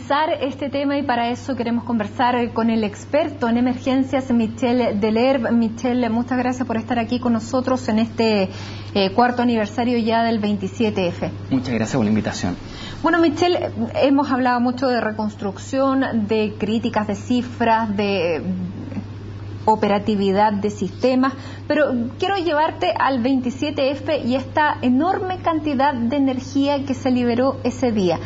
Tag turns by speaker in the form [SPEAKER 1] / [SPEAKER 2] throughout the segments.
[SPEAKER 1] analizar este tema y para eso queremos conversar con el experto en emergencias, Michel Delerve. Michel, muchas gracias por estar aquí con nosotros en este cuarto aniversario ya del 27F.
[SPEAKER 2] Muchas gracias por la invitación.
[SPEAKER 1] Bueno, Michel, hemos hablado mucho de reconstrucción, de críticas de cifras, de operatividad de sistemas, pero quiero llevarte al 27F y esta enorme cantidad de energía que se liberó ese día.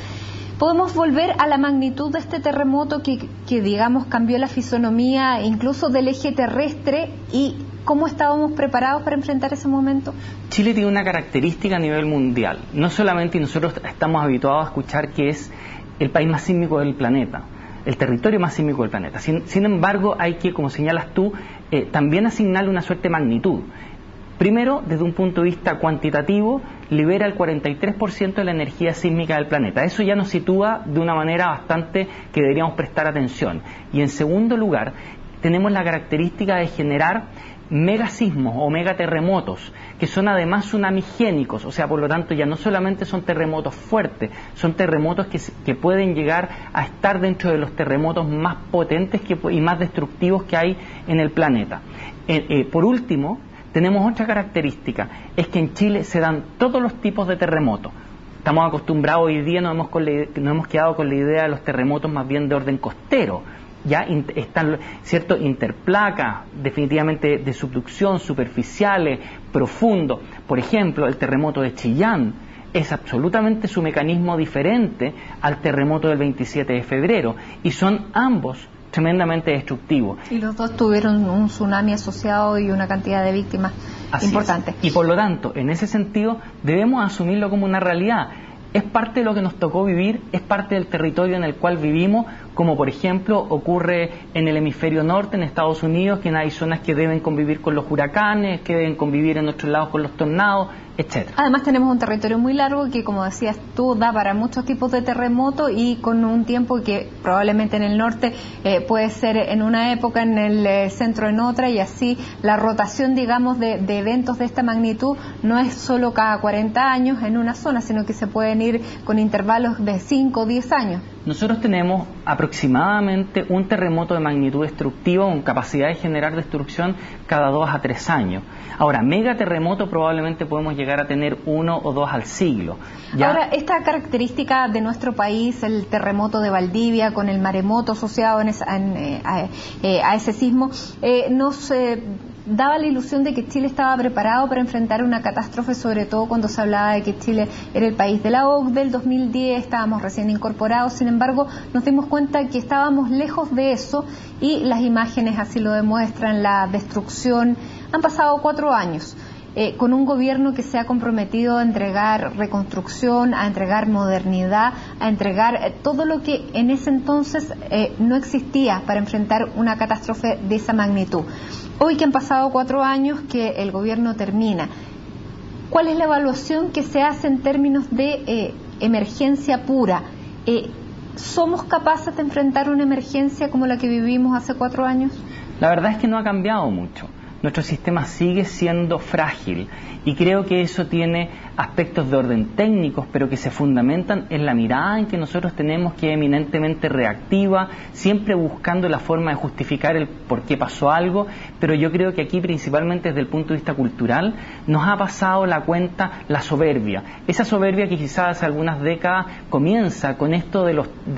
[SPEAKER 1] ¿Podemos volver a la magnitud de este terremoto que digamos, cambió la fisonomía incluso del eje terrestre y cómo estábamos preparados para enfrentar ese momento?
[SPEAKER 2] Chile tiene una característica a nivel mundial. No solamente nosotros estamos habituados a escuchar que es el país más sísmico del planeta, el territorio más sísmico del planeta. Sin embargo, hay que, como señalas tú, también asignarle una suerte de magnitud. Primero, desde un punto de vista cuantitativo, libera el 43% de la energía sísmica del planeta. Eso ya nos sitúa de una manera bastante que deberíamos prestar atención. Y en segundo lugar, tenemos la característica de generar megasismos o megaterremotos, que son además tsunamigénicos, o sea, por lo tanto ya no solamente son terremotos fuertes, son terremotos que pueden llegar a estar dentro de los terremotos más potentes y más destructivos que hay en el planeta. Por último, tenemos otra característica, es que en Chile se dan todos los tipos de terremotos. Estamos acostumbrados hoy día, nos hemos quedado con la idea de los terremotos más bien de orden costero. Ya están, ¿cierto?, interplacas, definitivamente de subducción, superficiales, profundos. Por ejemplo, el terremoto de Chillán es absolutamente su mecanismo diferente al terremoto del 27 de febrero y son ambos tremendamente destructivos.
[SPEAKER 1] Y los dos tuvieron un tsunami asociado y una cantidad de víctimas importantes.
[SPEAKER 2] Y por lo tanto, en ese sentido, debemos asumirlo como una realidad. Es parte de lo que nos tocó vivir, es parte del territorio en el cual vivimos, como por ejemplo ocurre en el hemisferio norte, en Estados Unidos, que hay zonas que deben convivir con los huracanes, que deben convivir en otros lados con los tornados, etc.
[SPEAKER 1] Además tenemos un territorio muy largo que, como decías tú, da para muchos tipos de terremotos y con un tiempo que probablemente en el norte puede ser en una época, en el centro en otra, y así la rotación, digamos, de eventos de esta magnitud no es solo cada 40 años en una zona, sino que se pueden ir con intervalos de 5 o 10 años.
[SPEAKER 2] Nosotros tenemos aproximadamente un terremoto de magnitud destructiva con capacidad de generar destrucción cada 2 a 3 años. Ahora, megaterremoto probablemente podemos llegar a tener 1 o 2 al siglo. ¿Ya?
[SPEAKER 1] Ahora, esta característica de nuestro país, el terremoto de Valdivia con el maremoto asociado a ese sismo, nos daba la ilusión de que Chile estaba preparado para enfrentar una catástrofe, sobre todo cuando se hablaba de que Chile era el país de la OCDE del 2010, estábamos recién incorporados. Sin embargo, nos dimos cuenta que estábamos lejos de eso y las imágenes así lo demuestran, la destrucción. Han pasado 4 años con un gobierno que se ha comprometido a entregar reconstrucción, a entregar modernidad, a entregar todo lo que en ese entonces no existía para enfrentar una catástrofe de esa magnitud. Hoy que han pasado 4 años que el gobierno termina, ¿cuál es la evaluación que se hace en términos de emergencia pura? ¿Somos capaces de enfrentar una emergencia como la que vivimos hace 4 años?
[SPEAKER 2] La verdad es que no ha cambiado mucho. Nuestro sistema sigue siendo frágil y creo que eso tiene aspectos de orden técnicos, pero que se fundamentan en la mirada en que nosotros tenemos, que es eminentemente reactiva, siempre buscando la forma de justificar el por qué pasó algo, pero yo creo que aquí principalmente desde el punto de vista cultural nos ha pasado la cuenta la soberbia, esa soberbia que quizás hace algunas décadas comienza con esto de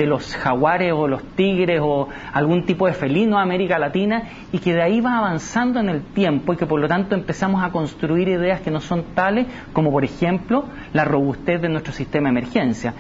[SPEAKER 2] los jaguares o los tigres o algún tipo de felino de América Latina y que de ahí va avanzando en el tiempo y que por lo tanto empezamos a construir ideas que no son tales como por ejemplo la robustez de nuestro sistema de emergencia.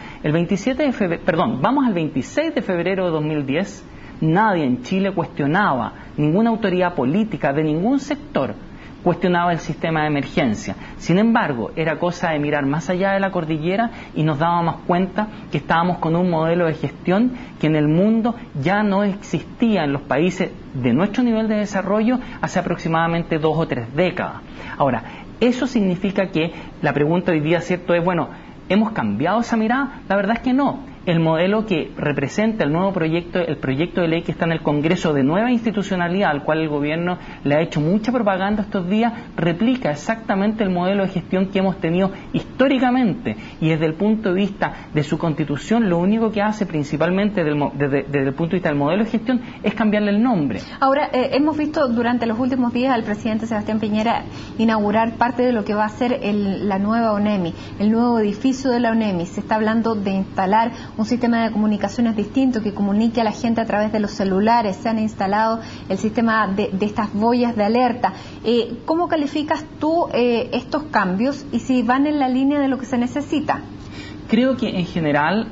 [SPEAKER 2] Vamos al 26 de febrero de 2010, nadie en Chile cuestionaba, ninguna autoridad política de ningún sector cuestionaba el sistema de emergencia. Sin embargo, era cosa de mirar más allá de la cordillera y nos dábamos cuenta que estábamos con un modelo de gestión que en el mundo ya no existía en los países de nuestro nivel de desarrollo hace aproximadamente 2 o 3 décadas. Ahora, eso significa que la pregunta hoy día, ¿cierto?, es, bueno, ¿hemos cambiado esa mirada? La verdad es que no. el modelo que representa el nuevo proyecto, el proyecto de ley que está en el Congreso de nueva institucionalidad, al cual el gobierno le ha hecho mucha propaganda estos días, replica exactamente el modelo de gestión que hemos tenido históricamente, y desde el punto de vista de su constitución, lo único que hace principalmente desde el punto de vista del modelo de gestión es cambiarle el nombre.
[SPEAKER 1] Ahora, hemos visto durante los últimos días al presidente Sebastián Piñera inaugurar parte de lo que va a ser la nueva ONEMI, el nuevo edificio de la ONEMI. Se está hablando de instalar un sistema de comunicaciones distinto que comunique a la gente a través de los celulares. Se han instalado el sistema de estas boyas de alerta. ¿Cómo calificas tú estos cambios y si van en la línea de lo que se necesita?
[SPEAKER 2] Creo que en general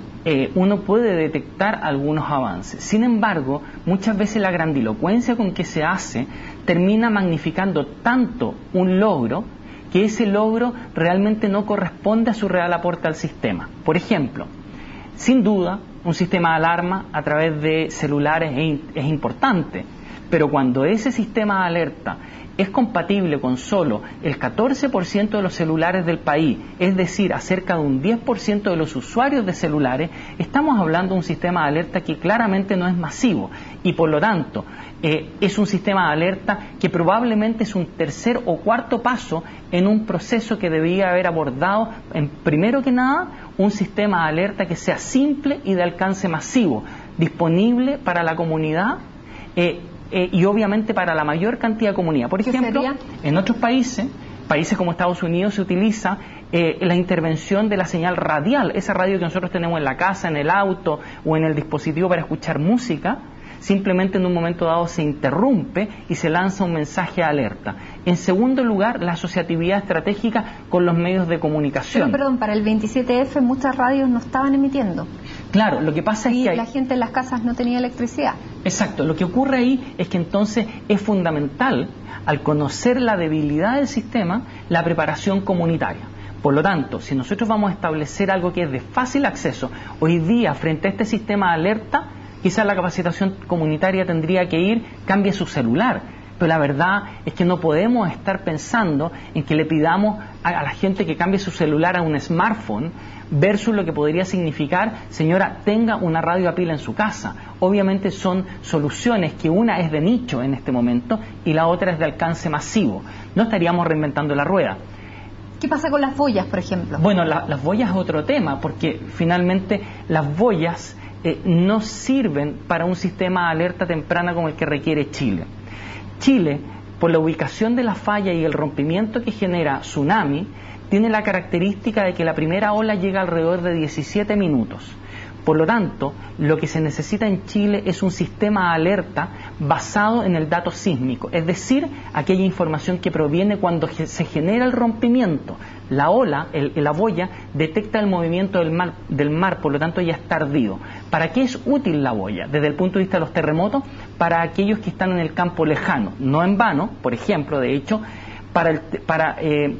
[SPEAKER 2] uno puede detectar algunos avances. Sin embargo, muchas veces la grandilocuencia con que se hace termina magnificando tanto un logro que ese logro realmente no corresponde a su real aporte al sistema. Por ejemplo, sin duda, un sistema de alarma a través de celulares es importante, pero cuando ese sistema de alerta es compatible con solo el 14% de los celulares del país, es decir, acerca de un 10% de los usuarios de celulares, estamos hablando de un sistema de alerta que claramente no es masivo y por lo tanto es un sistema de alerta que probablemente es un tercer o cuarto paso en un proceso que debía haber abordado, primero que nada, un sistema de alerta que sea simple y de alcance masivo, disponible para la comunidad y obviamente para la mayor cantidad de comunidad. Por ejemplo, en otros países como Estados Unidos, se utiliza la intervención de la señal radial, esa radio que nosotros tenemos en la casa, en el auto o en el dispositivo para escuchar música. Simplemente en un momento dado se interrumpe y se lanza un mensaje de alerta. En segundo lugar, la asociatividad estratégica con los medios de comunicación.
[SPEAKER 1] Pero perdón, para el 27F muchas radios no estaban emitiendo.
[SPEAKER 2] Claro, lo que pasa es que
[SPEAKER 1] la gente en las casas no tenía electricidad.
[SPEAKER 2] Exacto, lo que ocurre ahí es que entonces es fundamental, al conocer la debilidad del sistema, la preparación comunitaria. Por lo tanto, si nosotros vamos a establecer algo que es de fácil acceso, hoy día frente a este sistema de alerta, quizás la capacitación comunitaria tendría que ir, cambie su celular. Pero la verdad es que no podemos estar pensando en que le pidamos a la gente que cambie su celular a un smartphone versus lo que podría significar, señora, tenga una radio a pila en su casa. Obviamente son soluciones que una es de nicho en este momento y la otra es de alcance masivo. No estaríamos reinventando la rueda.
[SPEAKER 1] ¿Qué pasa con las boyas, por ejemplo?
[SPEAKER 2] Bueno, las boyas es otro tema, porque finalmente las boyas no sirven para un sistema de alerta temprana como el que requiere Chile. Chile, por la ubicación de la falla y el rompimiento que genera tsunami, tiene la característica de que la primera ola llega alrededor de 17 minutos. Por lo tanto, lo que se necesita en Chile es un sistema de alerta basado en el dato sísmico, es decir, aquella información que proviene cuando se genera el rompimiento. La ola, la boya, detecta el movimiento del mar, por lo tanto ya está ardido. ¿Para qué es útil la boya? Desde el punto de vista de los terremotos, para aquellos que están en el campo lejano. No en vano, por ejemplo, de hecho,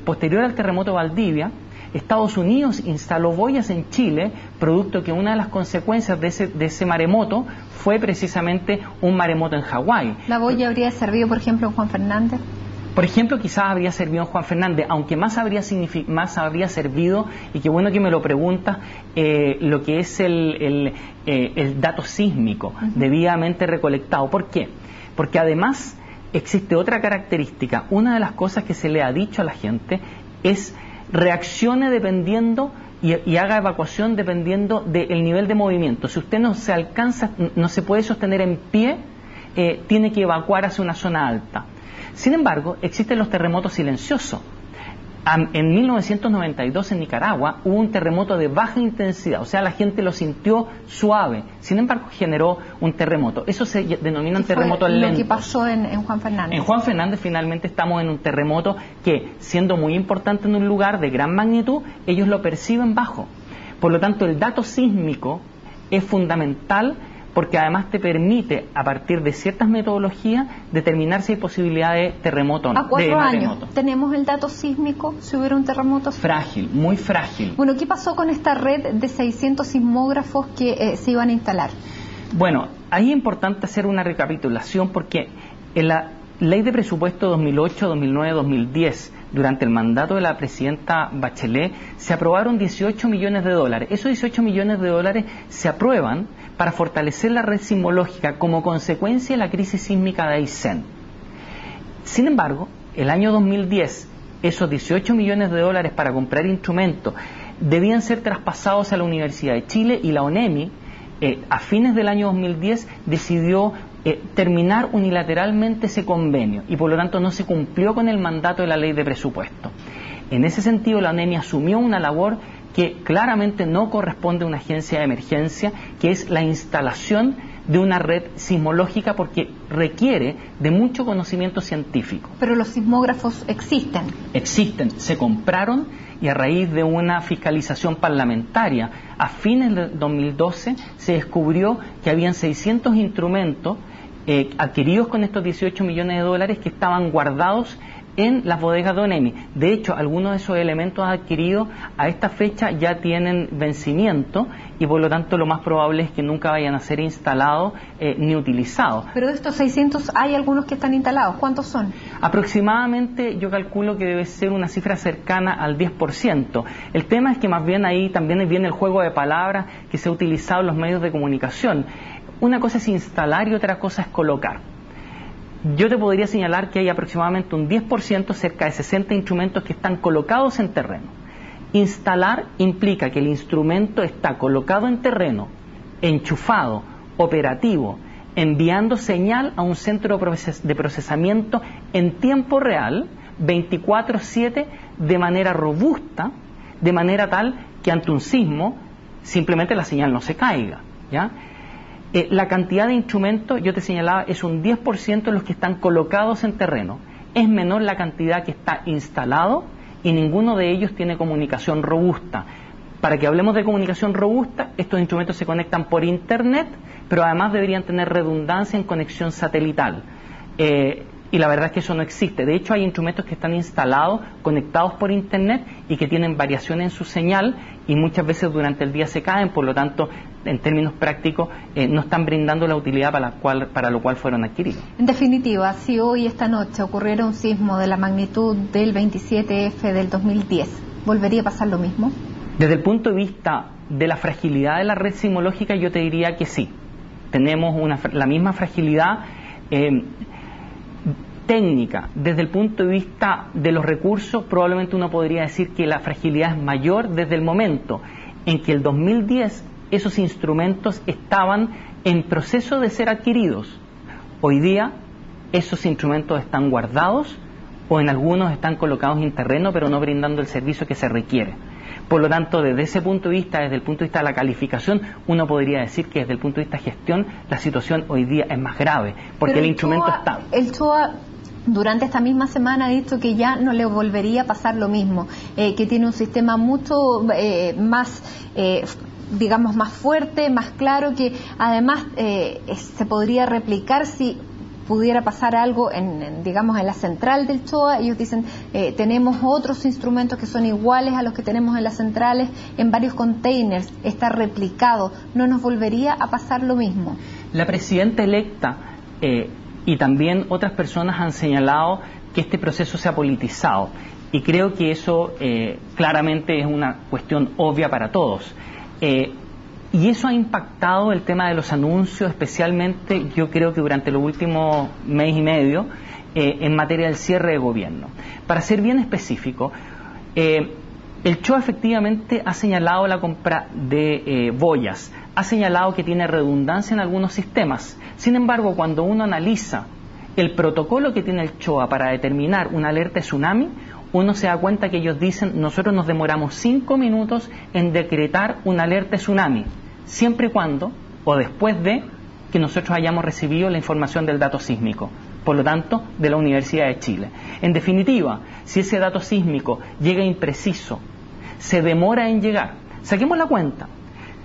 [SPEAKER 2] posterior al terremoto de Valdivia, Estados Unidos instaló boyas en Chile, producto que una de las consecuencias de ese maremoto fue precisamente un maremoto en Hawái.
[SPEAKER 1] ¿La boya habría servido, por ejemplo, en Juan Fernández?
[SPEAKER 2] Por ejemplo, quizás habría servido en Juan Fernández, aunque más habría servido, y qué bueno que me lo preguntas, lo que es el dato sísmico debidamente recolectado. ¿Por qué? Porque además existe otra característica. Una de las cosas que se le ha dicho a la gente es reaccione dependiendo y haga evacuación dependiendo del nivel de movimiento. Si usted no se puede sostener en pie, tiene que evacuar hacia una zona alta. Sin embargo, existen los terremotos silenciosos. En 1992 en Nicaragua hubo un terremoto de baja intensidad, o sea, la gente lo sintió suave, sin embargo generó un terremoto. Eso se denomina un terremoto lento.
[SPEAKER 1] Lo que pasó en Juan Fernández.
[SPEAKER 2] En Juan Fernández finalmente estamos en un terremoto que, siendo muy importante en un lugar de gran magnitud, ellos lo perciben bajo. Por lo tanto, el dato sísmico es fundamental, porque además te permite, a partir de ciertas metodologías, determinar si hay posibilidad de terremoto o no.
[SPEAKER 1] A 4 años, ¿tenemos el dato sísmico si hubiera un terremoto?
[SPEAKER 2] Frágil, muy frágil.
[SPEAKER 1] Bueno, ¿qué pasó con esta red de 600 sismógrafos que se iban a instalar?
[SPEAKER 2] Bueno, ahí es importante hacer una recapitulación, porque en la Ley de Presupuesto 2008, 2009, 2010 durante el mandato de la presidenta Bachelet, se aprobaron 18 millones de dólares. Esos 18 millones de dólares se aprueban para fortalecer la red sismológica como consecuencia de la crisis sísmica de Aysén. Sin embargo, el año 2010, esos 18 millones de dólares para comprar instrumentos debían ser traspasados a la Universidad de Chile, y la ONEMI, a fines del año 2010, decidió terminar unilateralmente ese convenio, y por lo tanto no se cumplió con el mandato de la ley de presupuesto. En ese sentido, la ONEMI asumió una labor que claramente no corresponde a una agencia de emergencia, que es la instalación de una red sismológica, porque requiere de mucho conocimiento científico.
[SPEAKER 1] Pero los sismógrafos existen.
[SPEAKER 2] Existen, se compraron, y a raíz de una fiscalización parlamentaria a fines de 2012 se descubrió que habían 600 instrumentos adquiridos con estos 18 millones de dólares que estaban guardados en las bodegas de ONEMI. De hecho, algunos de esos elementos adquiridos a esta fecha ya tienen vencimiento, y por lo tanto lo más probable es que nunca vayan a ser instalados ni utilizados.
[SPEAKER 1] Pero de estos 600 hay algunos que están instalados. ¿Cuántos son?
[SPEAKER 2] Aproximadamente yo calculo que debe ser una cifra cercana al 10%. El tema es que más bien ahí también viene el juego de palabras que se ha utilizado en los medios de comunicación. Una cosa es instalar y otra cosa es colocar. Yo te podría señalar que hay aproximadamente un 10%, cerca de 60 instrumentos que están colocados en terreno. Instalar implica que el instrumento está colocado en terreno, enchufado, operativo, enviando señal a un centro de procesamiento en tiempo real, 24/7, de manera robusta, de manera tal que ante un sismo simplemente la señal no se caiga, ¿ya? La cantidad de instrumentos, yo te señalaba, es un 10% de los que están colocados en terreno. Es menor la cantidad que está instalado, y ninguno de ellos tiene comunicación robusta. Para que hablemos de comunicación robusta, estos instrumentos se conectan por Internet, pero además deberían tener redundancia en conexión satelital. Y la verdad es que eso no existe. De hecho, hay instrumentos que están instalados, conectados por Internet, y que tienen variaciones en su señal, y muchas veces durante el día se caen. Por lo tanto, en términos prácticos, no están brindando la utilidad para lo cual fueron adquiridos.
[SPEAKER 1] En definitiva, si hoy, esta noche, ocurriera un sismo de la magnitud del 27F del 2010, ¿volvería a pasar lo mismo?
[SPEAKER 2] Desde el punto de vista de la fragilidad de la red sismológica, yo te diría que sí. Tenemos la misma fragilidad técnica. Desde el punto de vista de los recursos, probablemente uno podría decir que la fragilidad es mayor desde el momento en que el 2010 esos instrumentos estaban en proceso de ser adquiridos. Hoy día esos instrumentos están guardados, o en algunos están colocados en terreno, pero no brindando el servicio que se requiere. Por lo tanto, desde ese punto de vista, desde el punto de vista de la calificación, uno podría decir que desde el punto de vista de gestión, la situación hoy día es más grave, porque el instrumento está.
[SPEAKER 1] El CHOA durante esta misma semana ha dicho que ya no le volvería a pasar lo mismo, que tiene un sistema mucho más, digamos, más fuerte, más claro, que además se podría replicar si pudiera pasar algo digamos, en la central del CHOA. Ellos dicen, tenemos otros instrumentos que son iguales a los que tenemos en las centrales, en varios containers, está replicado. ¿No nos volvería a pasar lo mismo?
[SPEAKER 2] La presidenta electa y también otras personas han señalado que este proceso se ha politizado, y creo que eso claramente es una cuestión obvia para todos. Y eso ha impactado el tema de los anuncios, especialmente yo creo que durante los últimos mes y medio, en materia del cierre de gobierno. Para ser bien específico, el CHOA efectivamente ha señalado la compra de boyas, ha señalado que tiene redundancia en algunos sistemas. Sin embargo, cuando uno analiza el protocolo que tiene el CHOA para determinar una alerta de tsunami, uno se da cuenta que ellos dicen, nosotros nos demoramos 5 minutos en decretar una alerta de tsunami, siempre y cuando, o después de, que nosotros hayamos recibido la información del dato sísmico, por lo tanto, de la Universidad de Chile. En definitiva, si ese dato sísmico llega impreciso, se demora en llegar, saquemos la cuenta,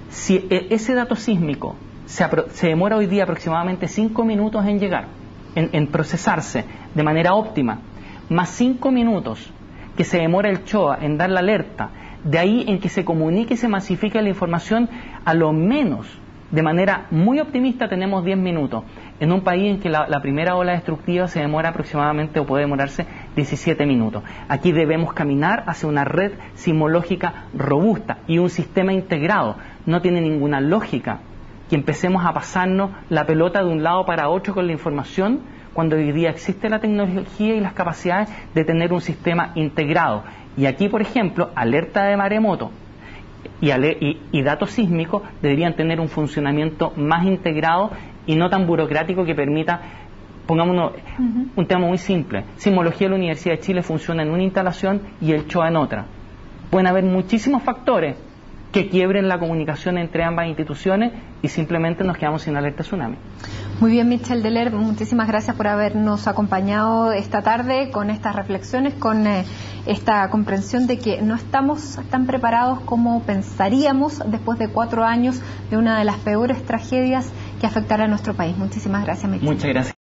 [SPEAKER 2] si ese dato sísmico se demora hoy día aproximadamente 5 minutos en llegar, en procesarse de manera óptima, más 5 minutos que se demora el CHOA en dar la alerta, de ahí en que se comunique y se masifique la información, a lo menos, de manera muy optimista, tenemos 10 minutos, en un país en que la primera ola destructiva se demora aproximadamente, o puede demorarse 17 minutos. Aquí debemos caminar hacia una red sismológica robusta y un sistema integrado. No tiene ninguna lógica que empecemos a pasarnos la pelota de un lado para otro con la información, cuando hoy día existe la tecnología y las capacidades de tener un sistema integrado. Y aquí, por ejemplo, alerta de maremoto y datos sísmicos deberían tener un funcionamiento más integrado y no tan burocrático que permita, pongámonos un tema muy simple, sismología de la Universidad de Chile funciona en una instalación y el CHOA en otra. Pueden haber muchísimos factores que quiebren la comunicación entre ambas instituciones y simplemente nos quedamos sin alerta tsunami.
[SPEAKER 1] Muy bien, Michel Deler, muchísimas gracias por habernos acompañado esta tarde con estas reflexiones, con esta comprensión de que no estamos tan preparados como pensaríamos después de 4 años de una de las peores tragedias que afectará a nuestro país. Muchísimas gracias, Michel.
[SPEAKER 2] Muchas gracias.